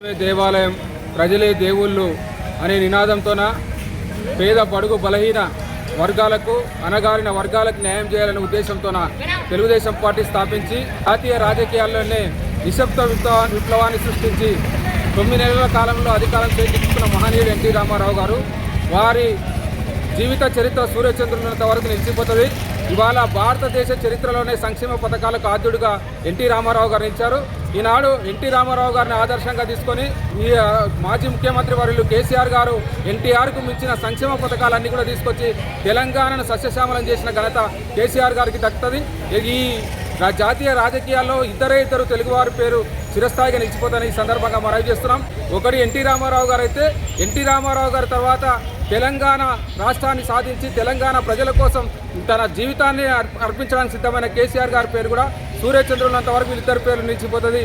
దేవాలయం ప్రజలే దేవుళ్ళు అనే నినాదంతోన పేద బడుగు బలహీన వర్గాలకు అణగారిన వర్గాలకు న్యాయం చేయాలనే ఉద్దేశంతోన తెలుగుదేశం పార్టీ స్థాపించి జాతీయ రాజకీయాల్లోనే నిశ్శబ్ద విప్లవాన్ని సృష్టించి 9 నెలల కాలంలో అధికారం చేజిక్కించుకున్న మహనీయుడు ఎన్టీ రామారావు గారు వారి జీవిత చరిత్ర సూర్యచంద్రునంత వరకు నిలిచిపోతుంది. ఇవాళ భారతదేశ చరిత్రలోనే సంక్షేమ పథకాలకు ఆద్యుడిగా ఎన్టీ రామారావు గారు నిలిచారు. ఈనాడు ఎన్టీ రామారావు గారిని ఆదర్శంగా తీసుకొని ఈ మాజీ ముఖ్యమంత్రి వర్యులు కేసీఆర్ గారు ఎన్టీఆర్కు మించిన సంక్షేమ పథకాలన్నీ కూడా తీసుకొచ్చి తెలంగాణను సస్యశ్యామలం చేసిన ఘనత కేసీఆర్ గారికి దక్కుతుంది. ఈ జాతీయ రాజకీయాల్లో ఇద్దరు తెలుగువారి పేరు చిరస్థాయిగా నిలిచిపోతారని ఈ సందర్భంగా మనవి చేస్తున్నాం. ఒకటి ఎన్టీ రామారావు గారు అయితే ఎన్టీ రామారావు గారి తర్వాత తెలంగాణ రాష్ట్రాన్ని సాధించి తెలంగాణ ప్రజల కోసం తన జీవితాన్ని అర్పించడానికి సిద్ధమైన కేసీఆర్ గారి పేరు కూడా సూర్యచంద్రులంత వరకు వీళ్ళిద్దరి పేరు నిలిచిపోతుంది.